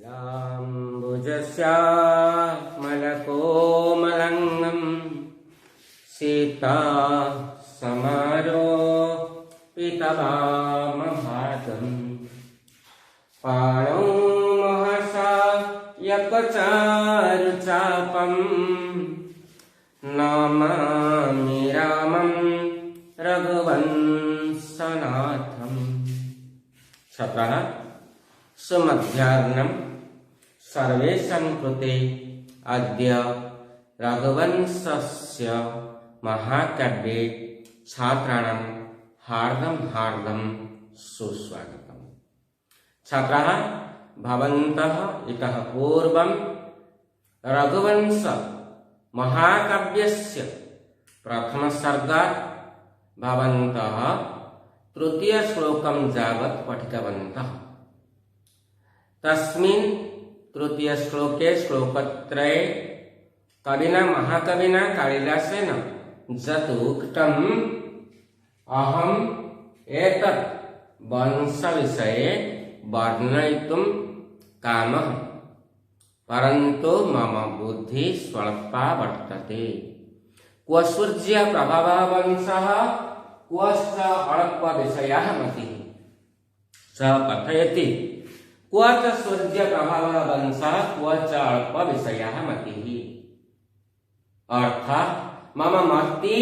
नीलाम्बुजश्यामलकोमलङ्गं Sita समारोपितवामभागं पाणौ Mahsa यकचारुचापं Namami रामं रघुवंशनाथम्। छात्राः सुमध्याह्नं सर्वेषां कृते अद्य रघुवंशस्य महाकाव्ये छात्राणां हार्दं सुस्वागतम्। छात्राः भवन्तः इतः पूर्वं रघुवंश महाकाव्यस्य प्रथमसर्गात् भवन्तः तृतीय श्लोकं यावत् पठितवन्तः। तस्मिन् तृतीय श्लोके श्लोकत्रये कविना महाकविना कालिदासेन यत् उक्तम् अहम् एतत् वंशविषये वर्णयितुं कामः, परन्तु मम बुद्धिः स्वल्पा वर्तते। क्व सूर्य प्रभावः वंशः, क्वश्च अल्पविषयः मतिः। स कथयति क्व च सूर्य प्रभावः वंशः, क्व च अल्पविषयः मतिः। अर्थात् मम मति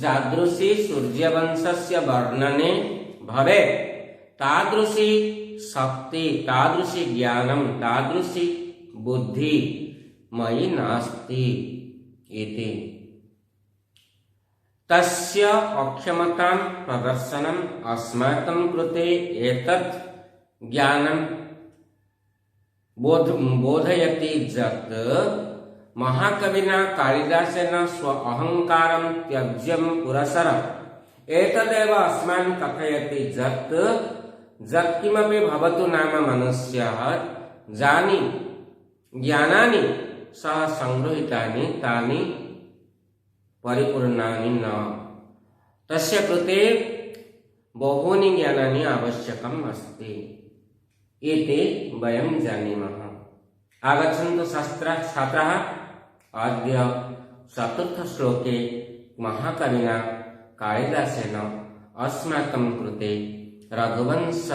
यादृशी सूर्यवंशस्य वर्णने भवेत् तादृशी शक्ति, तादृशी ज्ञानं, तादृशी बुद्धि मयि नास्ति इति। तस्य अक्षमतां प्रदर्शनम् अस्माकं कृते एतत् ज्ञानं बोधयति यत् महाकविना कालिदासेन स्व अहंकारं त्यज्यं पुरस्सरम् एतदेव अस्मान् कथयति यत् यत्किमपि भवतु नाम मनुष्यः जानि ज्ञानानि सः संगृहीतानि तानि परिपूर्णानि न, तस्य कृते बहूनि ज्ञानानि आवश्यकम् अस्ति इति वयं जानीमः। आगच्छन्तु छात्राः अद्य चतुर्थ श्लोके महाकविना कालिदासेन अस्माकं कृते रघुवंश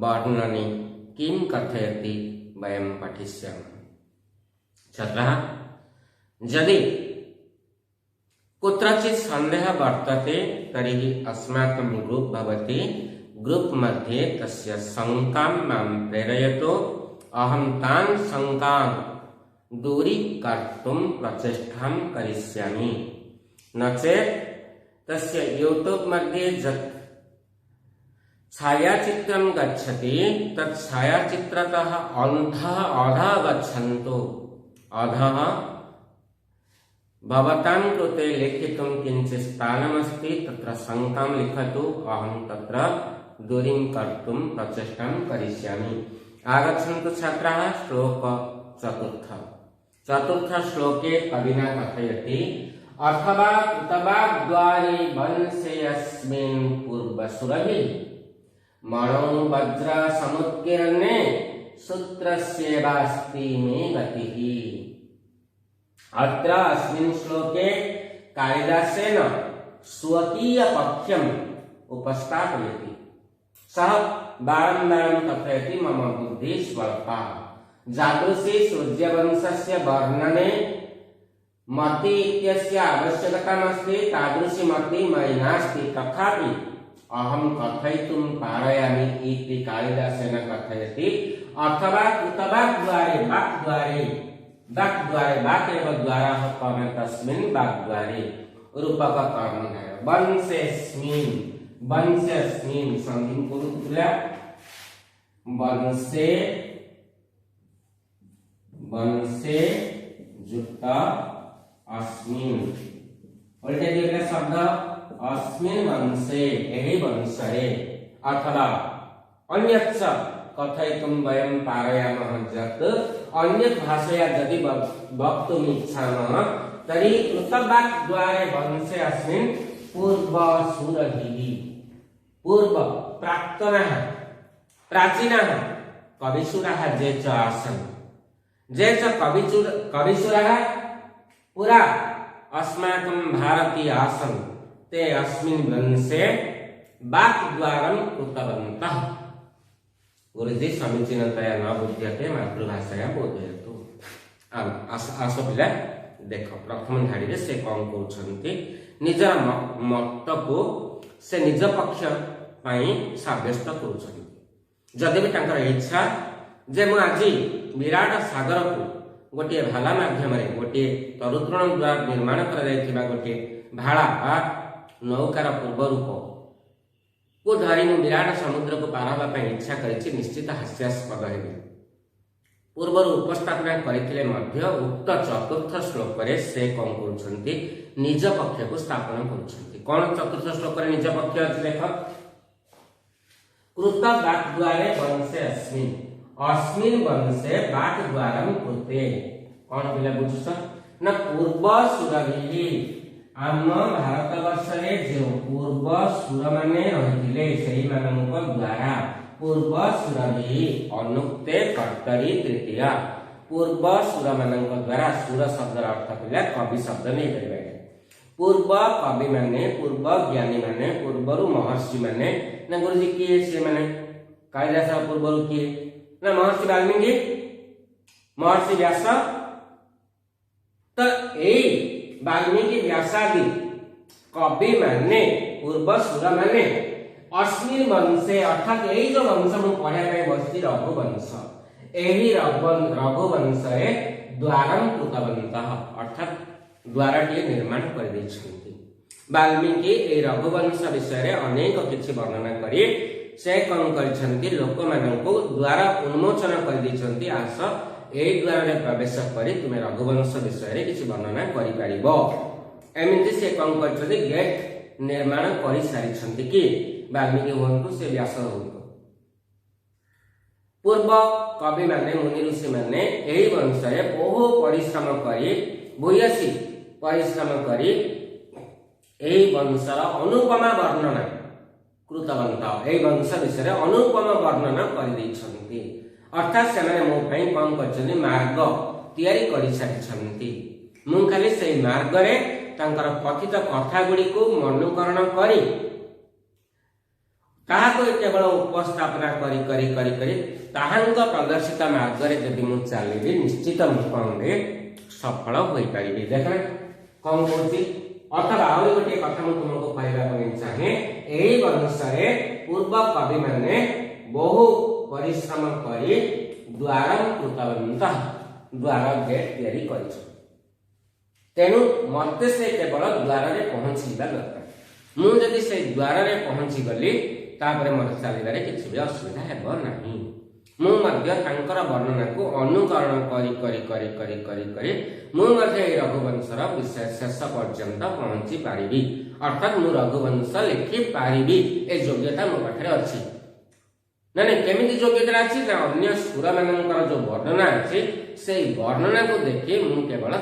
वर्णने किं कथयति वयं पठिष्यामः। छात्राः यदि कुत्रचित् सन्देहः वर्तते तर्हि अस्माकं ग्रुप् भवति, ग्रुप् मध्ये तस्य शङ्कां मां प्रेरयतु। अहं तान् शङ्कान् दूरीकर्तुं प्रचेष्टां करिष्यामि। न चेत् तस्य यूट्यूब् मध्ये यत् छायाचित्रं गच्छति तत् छायाचित्रतः अधः गच्छन्तु। अधः भवतां कृते लिखितुं किञ्चित् स्थानमस्ति, तत्र शङ्कां लिखतु। अहं तत्र दूरीं कर्तुं प्रचेष्टां करिष्यामि। आगच्छन्तु छात्राः श्लोक चतुर्थ श्लोके कविना कथयति अथवा कृतवाग्द्वारे वंशेऽस्मिन् पूर्वसुरभिः मणौ वज्र समुत्कीर्णे सूत्रस्यैवास्ति मे गतिः। अत्र अस्मिन् श्लोके कालिदासेन स्वकीय पक्षम् उपस्थापयति। सः बारम्बारं कथयति मम बुद्धिः स्वल्पा। यादृशी सूर्यवंशस्य वर्णने मति इत्यस्य आवश्यकतामस्ति तादृशी मति मयि नास्ति, तथापि अहं कथयितुं पारयामि इति कालिदासेन कथयति। अथवा कृतवाग्द्वारे वाक् एव द्वारः कर्म तस्मिन् वाग्द्वारे रूपककर्मणः वंशेऽस्मिन् सन्धिं कुरुत्वा वंशे युक्त अस्मिन् उल्टे दिगले शब्द अस्मिन् वंशे एहि वंशे अथवा अन्यच्च कथयितुं वयं पारयामः यत् अन्यत् भाषया यदि वक्तुम् इच्छामः तर्हि कृतवाग्द्वारे वंशे अस्मिन् पूर्वसुरभिः पूर्व प्राक्तनः प्राचीनः कविसुराः जे च आसन् जे च कविसुराः पुरा अस्माकं भारतीय आसन् ते अस्मिन् वंशे वाक्द्वारं कृतवन्तः। गुरुजी समीचीनतया न बुध्यते मातृभाषाया बोधयतु। आस पिला देख प्रथम धाड़ी से कौन कहते निजर मत को से निज पक्ष सब्यस्त करुँच भी इच्छा जे मु आज विराट सागर को गोटे भाला माध्यम गोटे तरुतृण द्वारा निर्माण कर गोटे भाला नौकार पूर्व रूप को धरी मु विराट समुद्र को पार होगा इच्छा कर निश्चित हास्यास्पद है। पूर्व उपस्थापना करते उक्त चतुर्थ श्लोक से कौन कर निज पक्ष को स्थापन कर कौन चतुर्थ श्लोक निज पक्ष अच्छे देख कृत वाक्द्वारे वंशे अस्मिन् अस्मिन् वंशे वाक्द्वारं कृते कौन पिला बुझुस ना पूर्व सुरभि आम भारत वर्ष जो पूर्व सुर माने रहिथिले सेही मानक द्वारा पूर्व सुरभि अनुक्ते कर्तरी तृतीया पूर्व सुर मानक द्वारा सुर शब्द अर्थ पिला कवि शब्द नहीं परिबे पूर्व कवि माने पूर्व ज्ञानी माने पूर्वरु महर्षि माने ना गुरुजी किए से माने कालिदास पूर्वरु किए ना महर्षि वाल्मीकि महर्षि व्यास तो ए वाल्मीकि व्यासादि कवि माने पूर्व सुर माने अस्मिन् वंशे अर्थात यही जो वंश मु पढ़ाई बसी रघुवंश यही रघुवंश द्वारम कृतवन्तः अर्थात द्वारटी निर्माण कर वाल्मीकि ए रघुवंश विषय अनेक किछि वर्णना करी से कौन कर लोक मानू द्वार उन्मोचन कर आस ए द्वार प्रवेश करी तुम्हें रघुवंश विषय किसी वर्णना करमती से कौन कर गेट निर्माण कर सारी कि वाल्मीकि हूँ से व्यास हूँ पूर्व कवि माने मुनि ऋषि माने यही वंश बहु परिश्रम करी भूयसी परिश्रम करी यही वंशर अनुपमा वर्णना कृतवंत यही वंश विषय अनुपम वर्णना कर अर्थात से मो कौन कर मार्ग तैयारी कर सारी मु खाली से मार्ग कथित कथा गुड़ी को मनुकरण करी केवल उपस्थापना करी करी करी करी प्रदर्शित मार्ग जदि मु चलिए निश्चित मुझे सफल हो पारि देख कौन कौन अथवा आउ गोटे कथा मुझे तुमको कहवाई चाहे यही वंश पूर्व कवि माने बहु परिश्रम करी द्वार कृतवंत द्वार गेट तैयारी कर तेणु मत से केवल द्वार पहुंचवा दरकार मुझे से द्वार पहुंची गली मत चलने किसी भी असुविधा है नहीं मुझे वर्णना को अनुकरण करी रघुवंशर विषय शेष पर्यंत पहुंची पारि अर्थात मु रघुवंश लिखि पारि ए योग्यता मो पाखे अच्छी ना केमी योग्यता अच्छी ना अन्य सुर मान जो वर्णना अच्छी से वर्णना को देखी मु केवल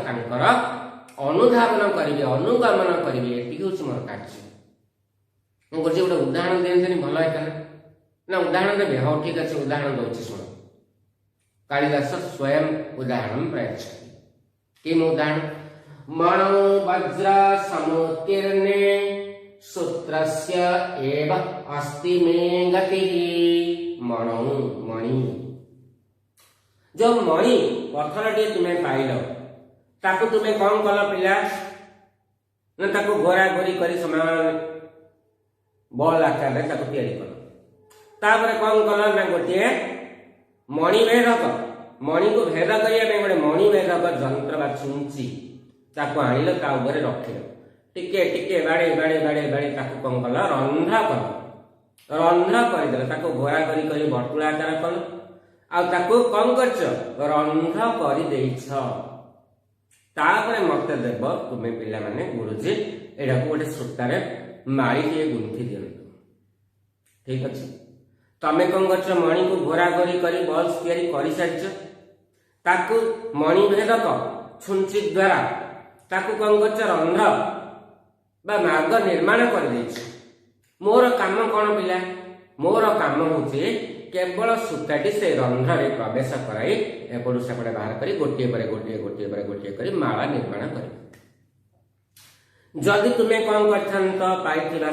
अनुधावन करी अनुगमन करी ये हूँ मोर कार्य मुझे गोटे उदाहरण दिखानी भल होता ना उदाहरण देवी हाँ ठीक अच्छे उदाहरण दूसरी शुण कालिदास स्वयं उदाहरण प्रयच्छति किम उदाहरण मणौ वज्र समुत्तीर्णे सूत्रस्य एव अस्ति मे गतिः मणौ मणि जो मणि पत्थर टी तुम्हें पाइल ताकू तुम्हें कौन कल पिला ना ताकू गोरा गोरी कर समान बल आकार तैयारी कल तापर कौन कल ना गोटे मणिभेदक मणि को भेद करने गोटे मणिभेदक जंत्र बा छुंची ताको आनिल रखिल टिके टिके बाड़े बाड़े बाड़े बाड़े ताको कौन कल रंध्र कल रंध्र करदेल घोरा कर बटुला आकार कल आउ कौन कर रंध्र कर मत देव तुम्हें पिला माने गुरुजी एटा गोटे सूतार माड़ी टे गुंथि दियंतु ठीक अच्छे तमें कौन कर मणि को घोरा घोरी कर बल्स तैयारी कर सारी मणिभेदक छुंची द्वारा ताकू कौन कर रंध्र बा मार्ग निर्माण कर मोर काम कौन पिला मोर काम हूँ केवल सूताटी से रंध्र प्रवेश कराई एपटू सेपटे बाहर कर गोटे पर गोटे गोटे पर गोटे कर माला निर्माण कर। जदि तुम्हें कौन कर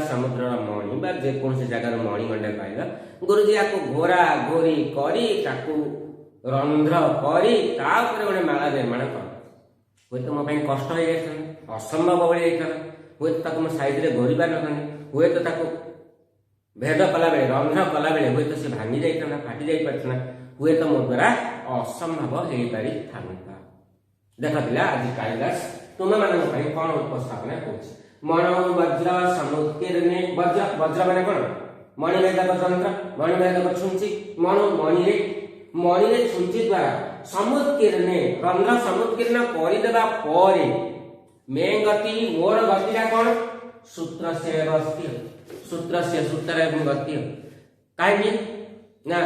समुद्र मणि बा जेकोसी जगार मणि मंडे पाइल गुरुजी आपको घोरा घोरी करी रंध्र करी गोटे माला निर्माण कर हुए तो मो कष्ट हो जाता असंभव भाई हुए तो मो साइज रे घोरी पार हुए तो भेद कला बेले रंध्र कला बेले हुए तो सी भांगी जाता फाटी जाता हुए तो मो द्वारा असंभव हो पारि था। देख पिला आज कालिदास तुम मान कौन उपस्थापना कर मण वज्र समुत्कीर्णे वज्र वज्र माने कौन मणिमेघक यंत्र मणिमेघक छुंची मणु मणि छुंची द्वारा समुत्कीर्णे रंध्र समुत्कीर्ण करदेवा पर मे गति मोर गतिटा कौन सूत्र से गति सूत्र से सूत्र एवं गति कहीं ना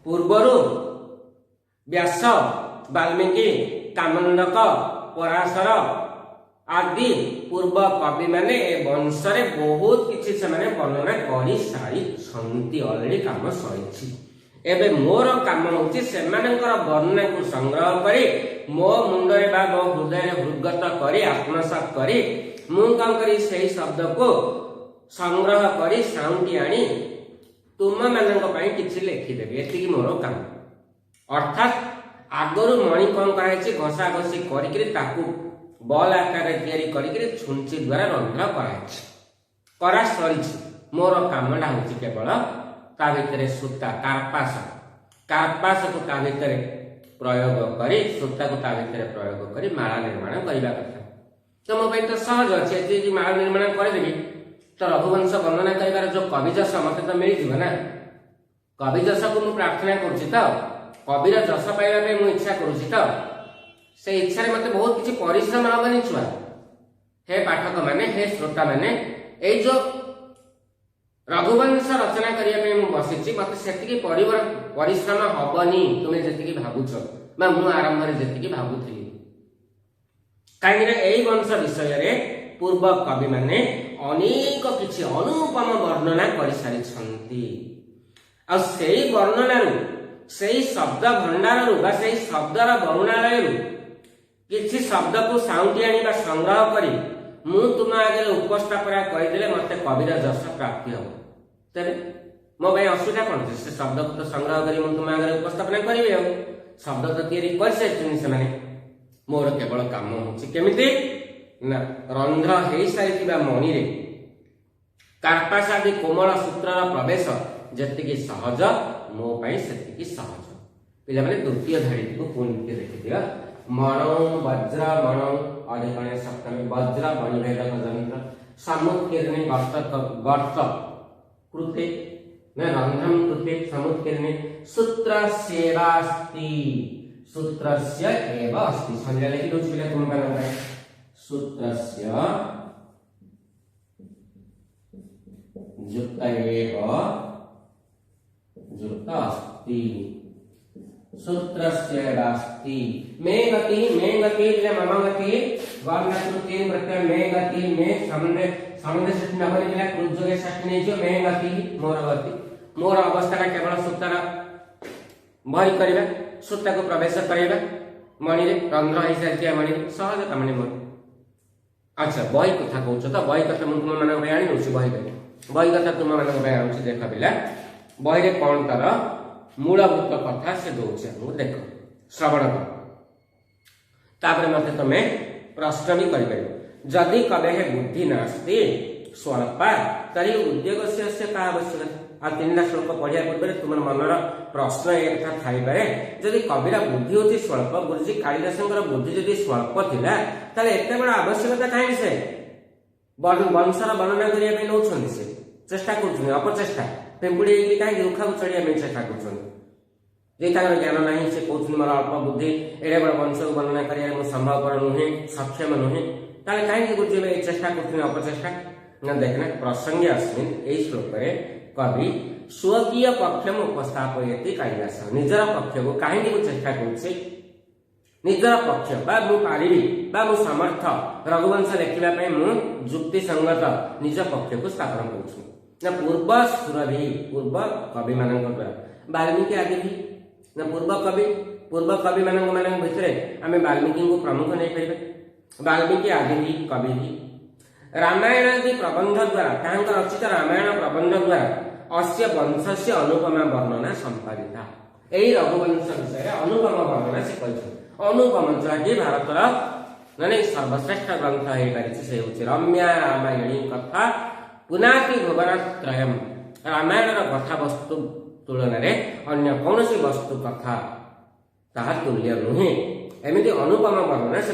पूर्वर व्यास वाल्मीकि कामंडक पराशर आदि पूर्व कवि माने वंश बहुत किसी से वर्णना कर सारी अलरेडी काम सरी एबे मोर काम होची सेमानकर वर्णना को संग्रह करी मो मुंडरे बा मो हृदय हृदगत करी आत्मसात करी मु कौन करी सही शब्द को संग्रह करी साउंडी आनी तुम मानक पई किछि लिखिदेबी एतिकी मोर काम। अर्थात आगरु मणि कौन कराई घषा घषी कर बल आकार तैयारी करी छुंची द्वारा रंध्र करा सरी मोर कामटा हूँ केवल ता भितर सूता कार्पास को ता भितर प्रयोग करी सूता को ता भितर प्रयोग करी माला निर्माण करने कथा। तो मो तो सहज अच्छे माला निर्माण करदेवी तो रघुवंश वर्णना कर जो कविजस मत तो मिल जाए ना कविजस को मुझे प्रार्थना कर कविर जस पाइबा मुझे इच्छा करुँच तो से इच्छा मत बहुत किसी परिश्रम हबनी छुआ हे पाठक माने हे श्रोता माने ए जो रघुवंश रचना करने बसी मत से परिश्रम हबनी तुम्हें जी भावुच मु आरंभ जी भावुली कहीं वंश विषय पूर्व कवि माने अनेक किसी अनुपम वर्णना कर सारी वर्णना से शब्द भंडार से शब्दर वर्णालय किसी शब्द को साउंटी आनी संग्रह करी मु तुम आगे उपस्थापना करदे मत कविर जस प्राप्ति हम तेरे मो भाई असुविधा कौन से शब्द को तो संग्रह करी तुम आगे उपस्थापना करी शब्द तो तैयारी कर सारी मोर केवल काम होमती ना रंध्र हो सारी मणि कार्पास आदि कोमल सूत्र प्रवेश जी सहज मो से सहज पे द्वितीय धाड़ी को पुणी देखी दिया मणौ वज्र मणौ अधिकणे सप्तमी वज्र मणिभेदक यंत्र समुत्कीर्णे गर्त कृते न रंध्रम कृते समुत्कीर्णे सूत्रस्येवास्ति सूत्रस्य एव अस्ति संज्ञा लिखि दोछ पिला तुम माने सूत्रस्य युक्त एव युक्त अस्ति सूत्रस्येवास्ति मे गति ले मम गति वर्णकृति प्रत्यय मे गति मे समुद्र सृष्टि नभरि मिला क्रुजोगे सृष्टि नै जो मे गति मोर अवस्था केवल सूत्र भरी करबा सूत्र को प्रवेश करबा मणि रे रंध्र हो सारी मणि सहज काम मोर। अच्छा बही कथा कहूँ तो बही कथा मुझे तुम मान आनी बही कथा तुम मान देख पिला बही कौन तार मूलभूत कथा से दौर देख श्रवण कर मत तुम प्रश्न भी कर जदि कवे बुद्धि नास्ति स्वल्पा तरी उद्योग से का आवश्यकता आ तीन श्लोक पढ़िया पूर्व तुम मनर प्रश्न एक थाई पाए जदि कविर बुद्धि होती स्वल्प गुरुजी कालिदास बुद्धि जदि स्वल्प थिला ताले एते बड़ आवश्यकता कहीं से वंशर वर्णना करने नौकरी से चेष्टा कर अपचेष्टा पिंपुड़ी कहीं रुखा को चढ़िया चेष्टा कर ज्ञान ना से कहते मोर अल्प बुद्धि एडे बड़ वंश को वर्णना कर संभवपर नुहे सक्षम नुहे ताले कहीं गुरुजी चेष्टा कर अपचेष्टा ना देखना प्रसंगे अस्मिन् एई श्लोक कवि स्वकीय पक्षम उपस्थापयति कालिदास निजर पक्ष को कहीं चेष्टा करुचे निजर पक्ष बा मु पारिबी बा मु समर्थ रघुवंश लेखिबा पई मु जुक्ति संगत निज पक्ष को स्थापन करूछु ना पूर्व सुरभि पूर्व कवि मानक द्वारा वाल्मीकि आदि भी ना पूर्व कवि मान भितर आम वाल्मीकि को प्रमुख नहीं पारे वाल्मीकि आदि भी कवि भी रामायण आदि प्रबंध द्वारा रचित रामायण प्रबंध द्वारा अस्य वंश से अनुपमा वर्णना संपादिता यही रघुवंश विषय अनुपम वर्णना से अनुपम जहाँकि भारतर माने सर्वश्रेष्ठ ग्रंथ हो पारि रम्या रामायणी कथा पुनाति भुवनत्रयम् रामायण कथा वस्तु तुलन अन्य कौन वस्तु कथा ताहा तुल्य नुहे एमती अनुपम वर्णना से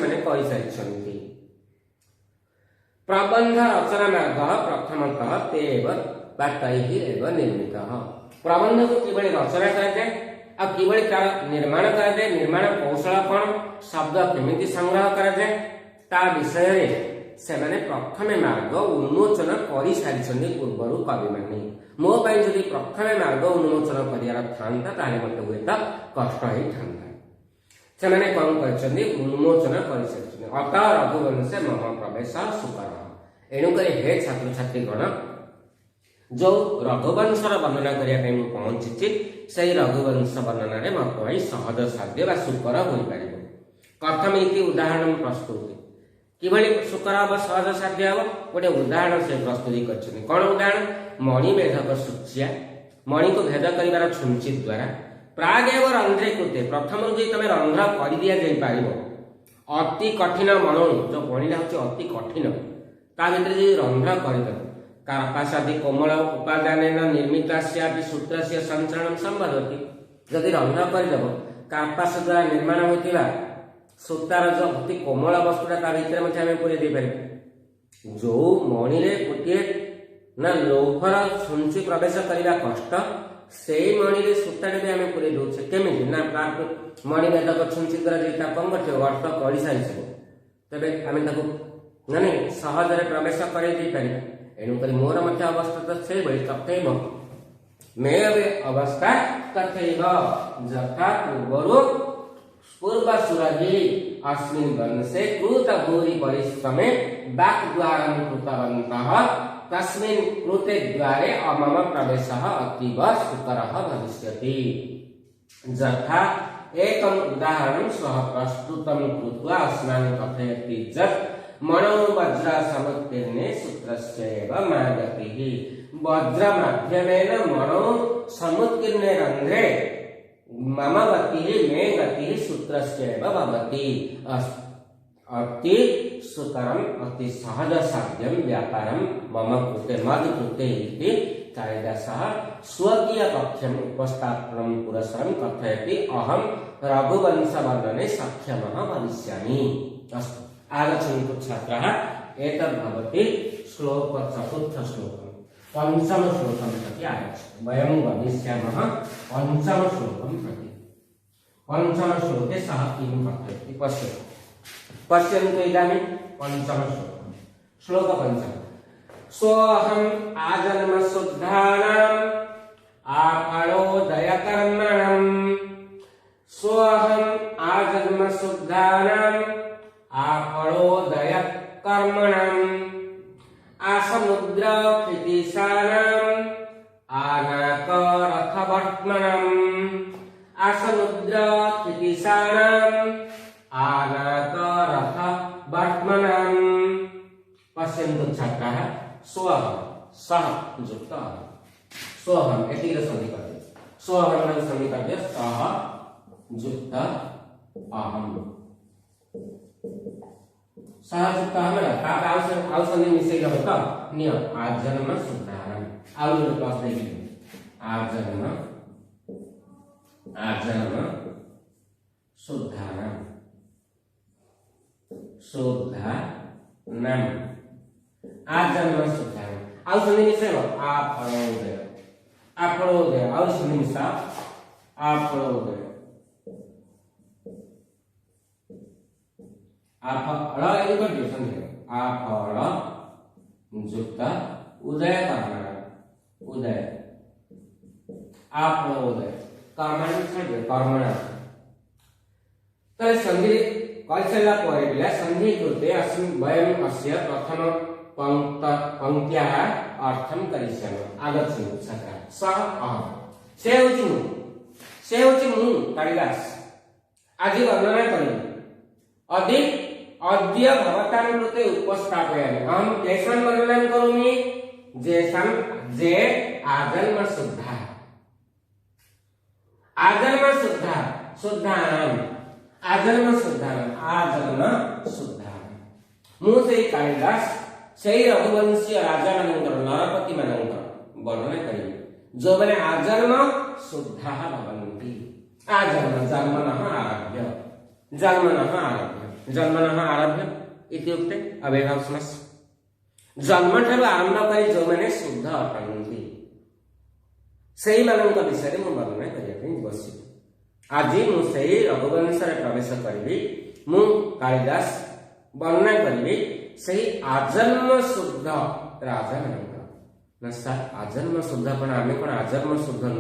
प्रबंध रचना मार्ग प्रथमतः तेव बातैहि एव निर्मित प्रबंध को किभଳି रचना कराए आ किभଳି तार निर्माण कराए निर्माण कौशल कौन शब्द केमिति संग्रह कराए ता विषय रे सेमाने प्रथमे मार्ग उन्मोचन करि सारिछन्ति पूर्वरु कवि माने मो पई जदि प्रथमे मार्ग उन्मोचन करियार थांता ताले मते हुए त कष्ट हे थांता सेमाने कोन करछन्ति उन्मोचन करि सारिछन्ति अत रघुवंश मम प्रवेश सुकर एणु करे हे छात्र छात्री गण जो रघुवंशर वर्णना करने पहुंची से रघुवंश वर्णन में मत सहज साध्य व सुकर हो पार कथम इति उदाहरण प्रस्तुति किभଳି सुकर हम सहज साध्य हम गोटे उदाहरण से प्रस्तुति कर कौन उदाहरण मणिभेदक सूचिया मणि को भेद कर छुंची द्वारा प्रागेव रंध्रे कृते प्रथम जो तुम रंध्र कर दि जापर अति कठिन मणु जो मणिटा हूँ अति कठिन ता भर रंध्र करदेव कार्पासादि कोमल उपादान निर्मित सूत्र से संचरण संभवती जदि रंध्र करदेव कार्पास द्वारा निर्माण होता सूतार जो अति कोमल वस्तुटा भर पूरे दे पारे जो मणि गोटे ना लौहर छुंची प्रवेश करने कष्ट से मणि सूताटे भी आम पूरे दौचे केमी ना मणिभेदक छुंची द्वारा कम कर अर्थ कर सारी तेरे आम माने सहजरे प्रवेश कर एणुक मोर मध्य अवस्था से तथैव मे अवस्था तथैव यथा पूर्वसुरहि अस्मिन् वंशे कृत भूरि परिश्रमे वाक्द्वारं कृतवन्तः तस्मिन् कृते द्वारे मम प्रवेशः अतीव सुकरः भविष्यति यथा एकम् उदाहरणं सः प्रस्तुतं कृत्वा अस्मान् कथयति यत् मणौ वज्र समुत्तीर्णे सूत्रस्यैव मागतिः वज्र माध्यमेन मणौ समुत्तीर्णे रन्ध्रे मम गतिः मे गतिः सूत्रस्यैव भवति अति सुकरम् अति सहज साध्यं व्यापारं मम कृते मद कृते इति कालिदासः स्वकीय कथ्यम् उपस्थापनं पुरस्सरं कथयति अहं रघुवंशवर्णने सक्षमः भविष्यामि अस्तु आगच्छन्तु छात्राः एतद्भवति श्लोक चतुर्थ श्लोकं पंचम श्लोकं प्रति आगच्छतु वयं गमिष्यामः पंचम श्लोकं प्रति पंचम श्लोके सः किं कथयति पश्यन्तु इदानीं पंचम श्लोकं श्लोक पंचम सोऽहम् आजन्म शुद्धानाम् आपणोदय कर्मणम् सोऽहम् आजन्म शुद्धानाम् आपणोदय कर्मणम् आसमुद्र क्षितिशानाम् आनाकरथवर्त्मनम् आसमुद्र क्षितिशानाम् आनाकरथवर्त्मनम् पश्यन्तु छात्राः स्वहम् सः युक्तः स्वहम् एति संधि करते स्वहम् संधि करते सः युक्त अहम् सहजुक्त आउ संधि मिसे होता नियम आजन्म शुद्धारम आउ प्लस देखिए आजन्म शुद्धारम शुद्धानम आजन्म शुद्धारम आउ संधि मिसे हो आपणोदय आउ संधि मिसा आपणोदय आपळ एदि कर दियो संधि आपळ युक्त उदय कर्मण उदय आपणोदय कर्मण छाड़ कर्मण तले संधि कइसला परे बिला संधि कृते अस्मिन् वयम् अस्य प्रथम पंक्त्याः अर्थं करिष्यामः आगच्छन्तु छात्राः सः अहं से होछि से होची मु कालिदास आज वर्णना करिबि अधिक अद्य भवतां कृते उपस्थापयामि अहं तेषां वर्णनं करोमि जेषां जे आजन्म शुद्धा आजन्म शुद्धा शुद्धानाम आजन्म शुद्धानाम आजन्म शुद्धानाम मु से कालिदास से रघुवंशीय राजा मानकर नरपति मानकर वर्णना करिबि जो माने आजन्म शुद्धा भवन्ति आजन्म जन्मनः आरभ्य इत्युक्ते अव्ययभावसमस्य जन्म ठारू आरंभ करी जो माने शुद्ध अटंती सेही मानक विषय मु वर्णना करिया ପାଇଁ बसी आज मु सेही रघुवंश रे प्रवेश करिबि मु कालिदास वर्णना करिबि सेही आजन्म शुद्ध राजा मानक ना सर आजन्म शुद्ध पण आमे कोन आजन्म शुद्ध न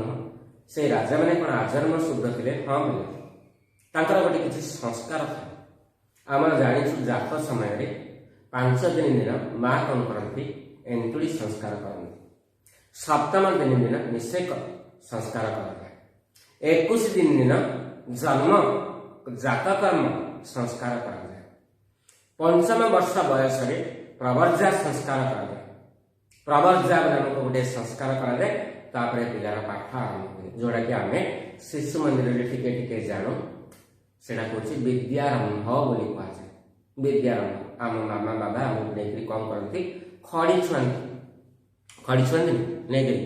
से राजा माने कोन आजन्म शुद्ध थिले हां बोले तांकर गोटे किछि संस्कार था आम जानिछु जात समय रे 5 दिन माँ कौन करती एंटुड़ी संस्कार करती सप्तम दिन निषेक संस्कार कराए 21 दिन जन्म जातकर्म संस्कार कराए पंचम वर्ष बयस प्रवर्जा संस्कार कराए प्रवर्जा नामक गोटे संस्कार कराए पिलार पाठ आरंभ हुए जोड़ा कि आम शिशु मंदिर टिके टिके जानू से विद्यारंभ बोली कहुए विद्यारंभ आम मामा बाबा आमको नहीं कौन करती खड़ी छुआती नहीं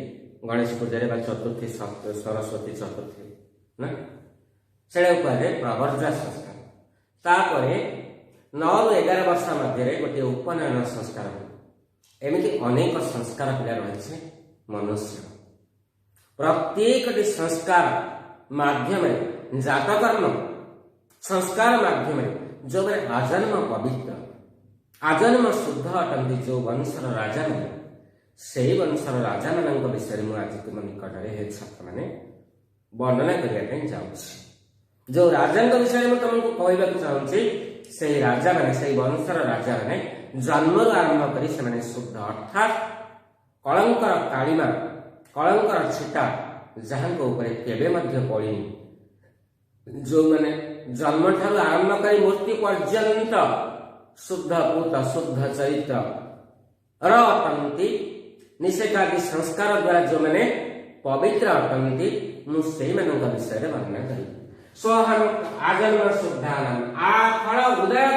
गणेश पूजा चतुर्थी सरस्वती चतुर्थी ना से कहुए प्रवर्जा संस्कार तापर 9 ରୁ 11 वर्ष मध्य गोटे उपनयन संस्कार एमती अनेक संस्कार पिला रही मनुष्य प्रत्येक संस्कार माध्यम जातकर्म संस्कार माध्यम जो आजन्म पवित्र आजन्म शुद्ध अटंती जो वंशर राजा मैंने से वंशर राजा मान विषय मुझे आज तुम निकट में छात्र मैंने वर्णना करने जाऊँगी जो राजा विषय में तुमको कहवाक चाहूँगी से राजा मैंने से वंशर राजा मैंने जन्म आरंभ कर शुद्ध अर्थात कलंकर कालिमा कलंकर छिटा जहाँ केवे पड़ी जो मैंने जन्म ठारू आरंभ कर मृत्यु पर्यंत शुद्ध पूत शुद्ध चरित्र अटंती निषेकादि संस्कार द्वारा जो मैंने पवित्र अटंती मुझे विषय वर्णना करी सोहम आजन्म शुद्धानाम आफल उदय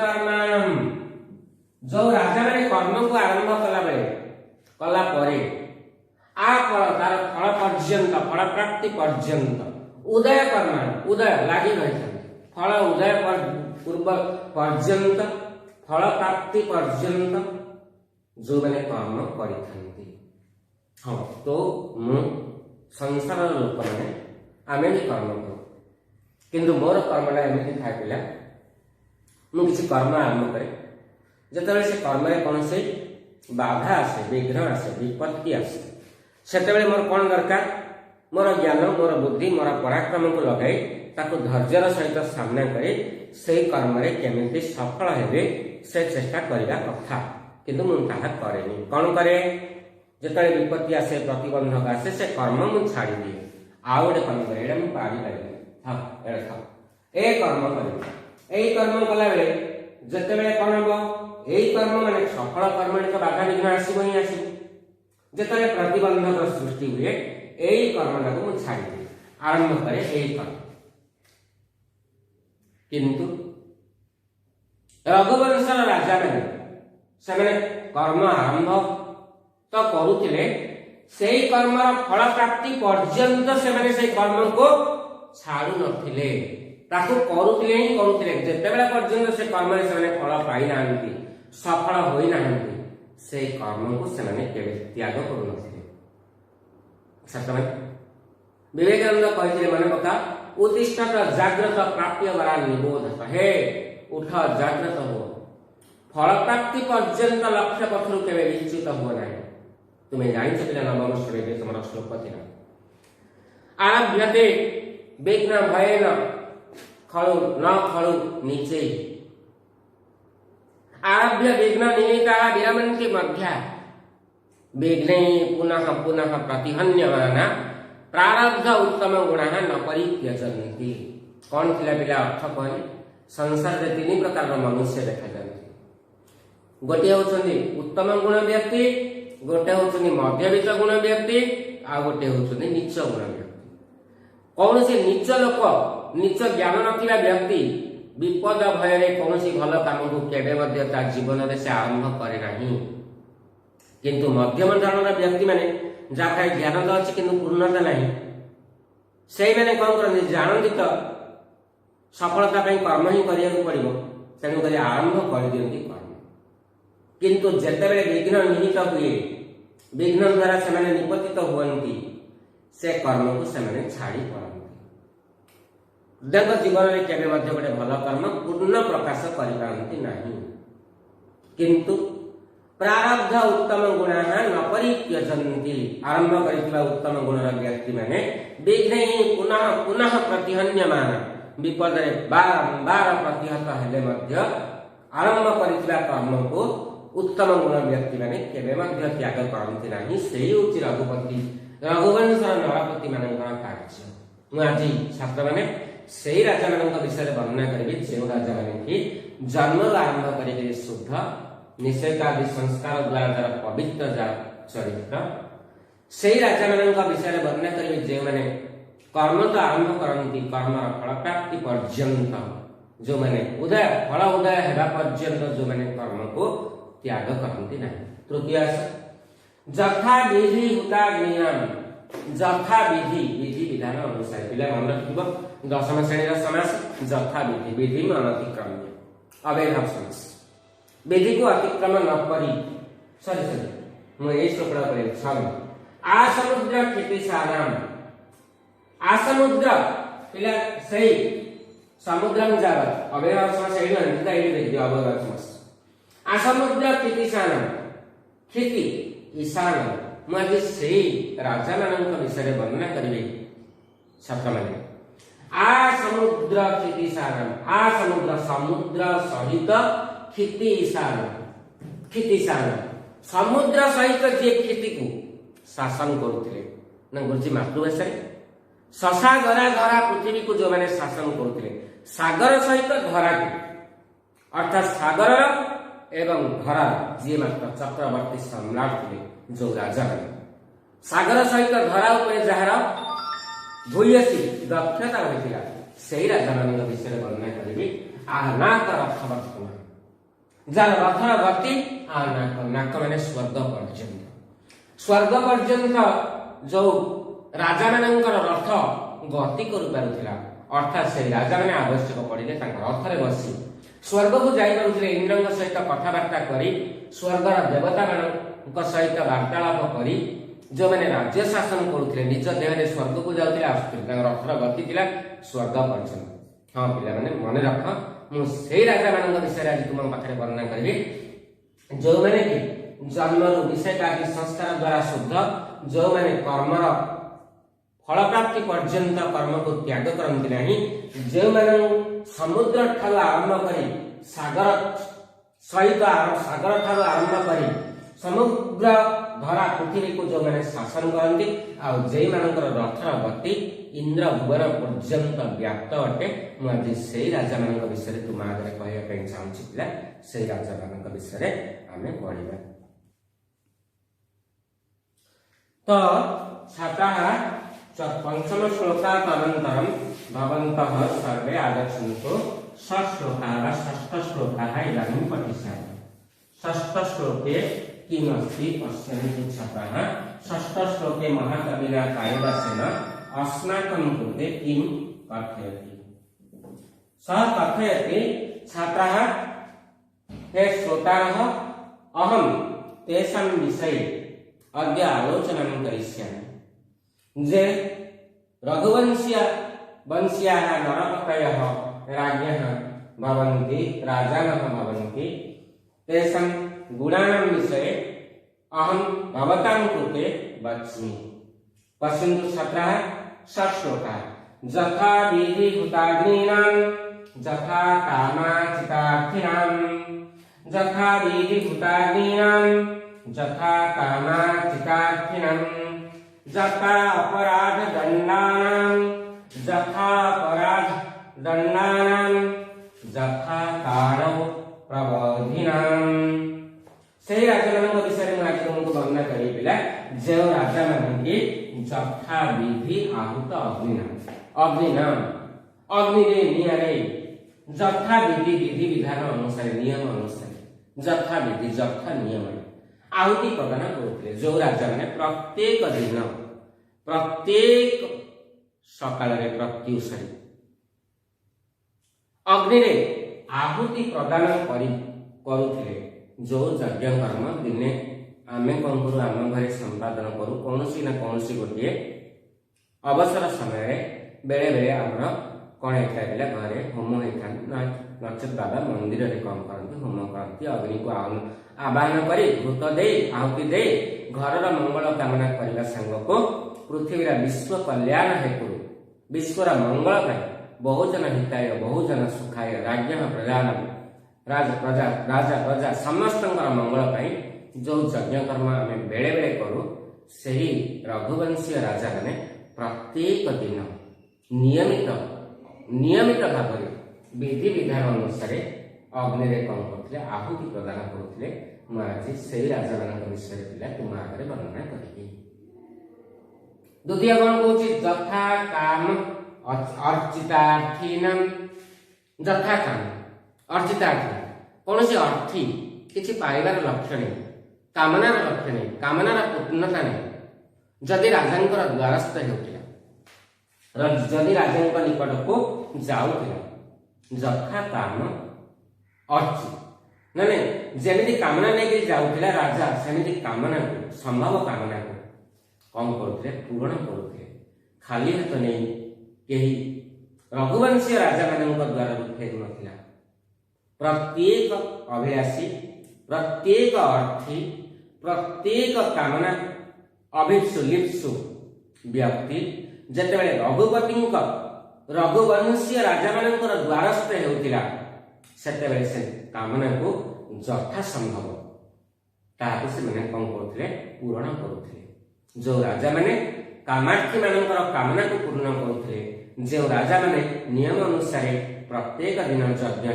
कर्माणाम जो राजा मैंने कर्म को आरंभ कला परे आ फल तार फल पर्यंत फल प्राप्ति पर्यंत उदय कर्माण उदय लगी रही फल उदय पूर्व पर्यंत फल प्राप्ति पर्यंत जो मैंने कर्म करी हाँ तो मु संसार लोक मैंने आम भी कर्म करूँ किंतु मोर कर्मटा एमती था पिला मुझे कर्म आरंभ करे जिते से कर्म कौन से बाधा आसे विघ्न आसे विपत्ति आसे से मोर कौन दरकार मोर ज्ञान मोर बुद्धि मोर पराक्रम को लगाई ताको धैर्यर सहित सामना करे से कर्म केमिति सफल हेबे से चेष्टा करने कथा किंतु मुझे करेनि कौन करे जिते विपत्ति आसे प्रतिबंधक आसे से कर्म मुझे छाड़ी दिए आउ गोटे कर्म करे मुझे पारि पारि ए कर्म कर कर्म कला बेले जिते कौन हम यही कर्म माने सफल कर्म तो बाधा विघ्न आसब ही आसब जिते प्रतिबंधक सृष्टि हुए यही कर्मटा को मुझे छाड़ी दिए आरंभ करे यही कर्म किंतु रघुवंशर राजा मैंने से कर्म आरंभ तो करुले से कर्म फल प्राप्ति पर्यंत से कर्म को छाड़ू नथिले ताको करुले ही करुले जिते पर्यंत से कर्म से फल पाई ना सफल होई ना से कर्म को से त्याग करू विवेकानंद कहते मन पका उत्तिष्ठत जाग्रत प्राप्य वरा निबोध हे उठ जाग्रत हो फल प्राप्ति पर्यंत लक्ष्य पथर के विच्युत हो ना तुम्हें जान पिला नवम श्रेणी तुम श्लोक थी आरभ्यते विघ्न भयन खलु न खलु नीचे आरभ्य विघ्न निमित्ता विरमन्ति मध्या विघ्न पुनः पुनः प्रतिहन्यमाना प्रारब्ध उत्तम गुणा न परित्यजन्ति। कौन थिला पिला अर्थ कहले संसार रे तीन प्रकार मनुष्य देखा जाते। गोटे होचंदी उत्तम गुण व्यक्ति, गोटे होचंदी मध्यवित्त गुण व्यक्ति, आ गोटे होचंदी नीच गुण व्यक्ति। कौन से नीच लोक नीच ज्ञान नथिबा व्यक्ति विपद भय रे कौन सी भल काम को केबे मध्य ता जीवन रे से आरंभ करे नाही। किंतु मध्यम धरणर व्यक्ति माने जाहा ज्ञान तो अच्छी किंतु पूर्णता नहीं, से मैंने कौन करते जानती तो सफलता कर्म ही करिया पड़ो, तेणुक आरंभ कर दियंती कर्म। किंतु जेतेबेले विघ्न निहित हुए, विघ्न द्वारा से निपतित हुअन्ति, से कर्म को से छाड़ी पड़ती। देख जीवन में केबे मध्य गोटे भल कर्म पूर्ण प्रकाश करि नाही। किंतु प्रारब्ध उत्तम गुणा न परित्यजन्ति। आरंभ कर उत्तम गुणर व्यक्ति माने विघ्न पुनः पुनः प्रतिहन्यमान विपद बारंबार प्रतिहत हेले मध्य आरंभ कर कर्म को उत्तम गुण व्यक्ति माने केबे मध्य त्याग करती नाही। सेही होची रघुपति रघुवंशर नरपति मानकर कार्य। मु आज छात्र माने सेही राजा मानक विषय वर्णना करी जो राजा माने कि जन्म आरंभ करी शुद्ध निषेधादि संस्कार द्वारा तार पवित्र चरित्र, से राजा मान विषय वर्णना करेंगे जो मैंने कर्म तो आरंभ करती कर्म फल प्राप्ति पर्यंत, जो मैंने उदय फल उदय हेबा पर्यंत जो मैंने कर्म को त्याग करती ना। तृतीय जथा विधि हुता ज्ञान, जथा विधि विधि विधान अनुसार पिला मन रखिब। दशम श्रेणी समास जथा विधि विधि में अनतिक्रम्य अवैध समास विधि को अतिक्रम न करी सॉरी मुझे श्लोकड़ा पड़े छल आसमुद्र खेती साराम। आसमुद्र पिला सही समुद्र में जावा अवैध समास एडी अंतिता एडी देखि अवैध समास आसमुद्र खेती साराम खेती ईशान। मुझे सही राजा मानक विषय वर्णना करेंगे छात्र माने। आ समुद्र खेती साराम, आ समुद्र समुद्र सहित खेती ईशान, खेती ईशान समुद्र सहित जे खेती को शासन करुले ना गुरुजी मातृभाषा शशा गरा धरा पृथ्वी को जो मैंने शासन करुले सागर सहित धरा को अर्थात सागर एवं धरा जी मात्र चक्रवर्ती सम्राट थे जो राजा मैंने सागर सहित धरा उपर जार भूयसी दक्षता होता से राजा मान विषय वर्णना करी। आनाक रथ वर्तमान जार रथर गति आनाक नाक मैंने स्वर्ग पर्यंत, स्वर्ग पर्यंत जो राजा मानकर रथ गति करुला अर्थात से राजा मैंने आवश्यक पड़े रथ में बसी स्वर्ग को जापे इंद्र सहित कथबार्ता करी स्वर्गर देवता मान सहित वार्तालाप करी जो मैंने राज्य शासन करुले निज देह स्वर्ग को जाते रथर गति थी स्वर्ग पर्यंत। हाँ पिला मैंने मन रख मुझे राजा मान विषय आज तुम पाखे वर्णना करी जो मैंने कि जन्म विषय आदि संस्कार द्वारा शुद्ध जो मैंने कर्मर फल प्राप्ति पर्यंत कर्म को त्याग करती नहीं, जो मैंने समुद्र ठार आरंभ कर सागर सहित सागर ठार आरंभ कर समुद्र धरा पृथ्वी को जो मैंने शासन करती जे मानकर रथर गति इंद्र भुवन पर्यंत व्याप्त अटे। मुझे से राजा मान विषय तुम आगे कहवाई चाहूँगी पिला से राजा मान विषय आम पढ़ा। तो छात्रा पंचम श्लोकानन्तरं भवन्तः सर्वे आगच्छन्तु षष्ठश्लोकाः षष्ठ श्लोकाः इदानीं पठिष्यामः। षष्ठ श्लोके किमस्ति पश्यन्तु छात्राः। षष्ठ श्लोके महाकविना कालिदासेन अस्माकं कृते किं कथयति। सः कथयति छात्राः हे श्रोतारः अहं तेषां विषये अद्य आलोचनां करिष्यामि। जे रघुवंशीय वंशीयाः नरपतयः राज्ञः भवन्ति राजानः भवन्ति तेषां गुणानां विषये अहं भवतां कृते वच्मि। पश्यन्तु छात्राः षट्श्लोकाः यथा विधिभूताग्नीनां यथा कामाचितार्थिनां यथा विधिभूताग्नीनां यथा कामाचितार्थिनां यथा अपराध दंडानां यथा अपराध दंडानां यथा काल प्रबोधिनां। से राजा मान विषय में आज तुमको वर्णना करी पिला जो राजा मान की यथा विधि आहुत अग्निनां अग्नि रे निया रे यथा विधि विधि विधान अनुसार नियम अनुसार यथा विधि यथा नियम आहुति प्रदान करुଥିଲେ। जो राजा माने प्रत्येक दिन प्रत्येक सकाल रे प्रत्युषरी अग्नि रे आहुति प्रदान करुଥିଲେ। जो यज्ञ कर्म दिने आमे कौन करू आम घरे संपादन करू कौनसी ना कौनसी गोटे अवसर समय बेले बेले आमर कौन होता है घरे होम होता नचेत बाबा मंदिर रे कौन करती होम करती अग्नि को आवाहन करी घृत दे आहुति दे घर मंगल कामना करने सांग को पृथ्वी विश्व कल्याण हेतु विश्वर मंगल बहुजन हिताय बहुजन सुखाय राज्य प्रधान राज प्रजा राजा प्रजा समस्त मंगल जो यज्ञ कर्म आम बेले बेले करू सही रघुवंशीय राजा माने प्रत्येक दिन नियमित नियमित भाव में विधि विधान अनुसार अग्नि रे कौन करते आहुति प्रदान करुले। मुझे से राजा मान विषय पिला तुम आगे वर्णना करी। द्वितीय कौन कौन यथा काम अर्चितार्थीनां यथा काम अर्चितार्थी कौन से अर्थी किसी पाइबार लक्ष्य नहीं कामनार लक्ष्य नहीं कामनार पूर्णता नहीं जदि राजा द्वारस्थ होता जदि राजा निकट को जाऊला यथा काम अर्ची ना जमी कामना नहीं जाऊला राजा सेमती कामना को संभव कामना को कौन करुले पूरण करुले खाली हाथ नहीं कहीं रघुवंशीय राजा मान द्वारा फेरू ना प्रत्येक अभिलाषी प्रत्येक अर्थी प्रत्येक कामना अभिप्सु व्यक्ति जिते रघुपति रघुवंशीय राजा मान द्वारस्थ होता से कामना को यथा संभव ताकि से कौन करुले पूरण करुले। जो राजा माने कामार्थी मानकर कामना को पूर्ण करुले जो राजा माने नियम अनुसार प्रत्येक दिन यज्ञ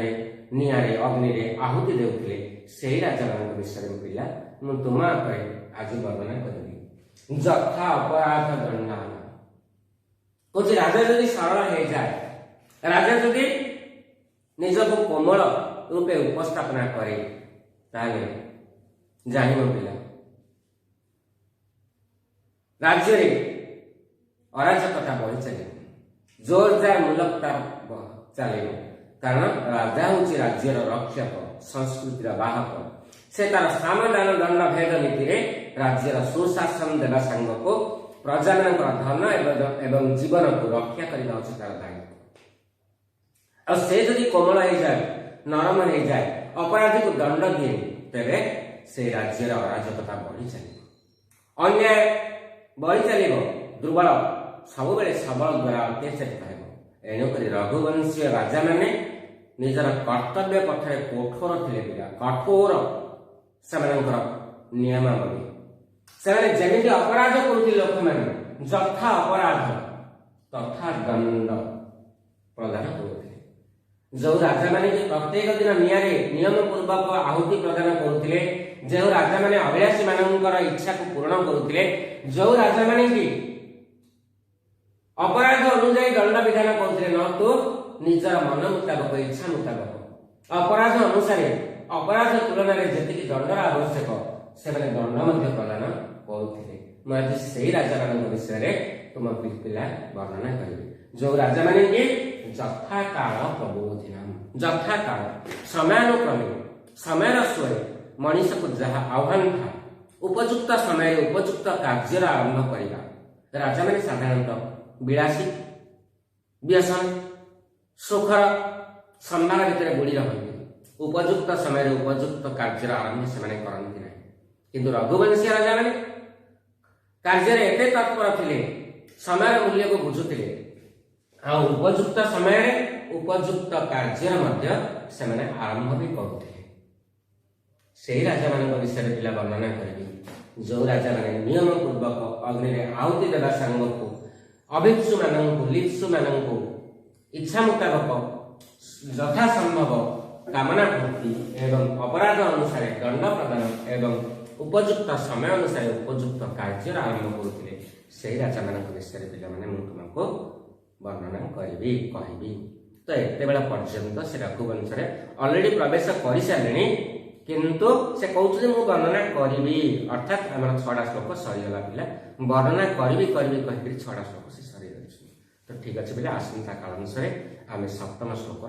निआरे अग्नि रे आहुति देउथिले सेही राजा मान विषय में पिला मु तुम आज वर्णना करी। यथा अपराध दंडान कुछ राजा जदि सरल हो जाए राजा जदि निजक कोमल रूपे उपस्थापना करे ताले जानिब पिला राज्य रे अराजकता बढ़ी चले जोरदार मूलकता चले कारण राजा हूँ राज्यर रक्षक संस्कृतिर बाहक से तार सामदान दंड भेद नीति रे राज्यर सुशासन देवा सांग को प्रजा धन एवं जीवन को रक्षा करने तार दायित्व। से जदि कोमल हो जाए नरम हो जाए अपराधी को दंड दिए तेरे से राज्यर अराजकता बढ़ी चलो अन्याय बढ़ी चलो दुर्बल सब बेले सबल द्वारा अत्याचारित हो। एणुक रघुवंशीय राजा माने निजर कर्तव्य पथरे कठोर थे पिला कठोर से नियमावली से जमी अपराध करुले लोक मैंने यथा अपराध तथा दंड प्रदान करुले। जो राजा माने प्रत्येक दिन निआरे नियम पूर्वक आहुति प्रदान करुले जो राजा माने अभिलाषी मानकर इच्छा को पूर्ण करुले जो राजा माने कि अपराध अनुजाई दंड विधान करुले न तो निजर मन मुताबक इच्छा मुताबक अपराध अनुसार अपराध तुलन में जी दंडर आवश्यक से दंड प्रदान करुले। मुझे से राजा मान विषय तुम पिला वर्णना करी। जो राजा माने कि यथा काल प्रबोधिनाम यथा काल समयानुक्रमे समय स्वय मनीष को जहाँ आह्वान था उपयुक्त समय उपयुक्त कार्य आरंभ करवा। राजा माने साधारणतः विलासी व्यसन सुखर संभार भितर बुड़ी रही उपयुक्त समय उपयुक्त कार्य आरंभ से करती ना किंतु रघुवंशी राजा मैंने कार्य एते तत्पर थे समय मूल्य को बुझुते आ उपयुक्त समय उपयुक्त कार्य आरंभ भी करुले। से राजा मान विषय पिला वर्णना करी। जो राजा मैंने नियम पूर्वक अग्नि में आहुति देवा सांग को अभिक्षु मानू लिप्सु मानू इच्छा मुताबक यथा संभव कामना पूर्ति एवं अपराध अनुसार दंड प्रदान एवं उपयुक्त समय अनुसार उपयुक्त कार्य आरंभ करुले से राजा मान विषय पे तुमको वर्णना करी कहबी। तो एत बेला पर्यंत से रघुवंश अलरेडी प्रवेश कर सारे किंतु से कहते मुझे वर्णना करी अर्थात आम 6टा श्लोक सरीगला पिला वर्णना करी कह 6टा श्लोक से सरी। तो ठीक अच्छे बोले आसंता काल अनुसार आम 7म श्लोक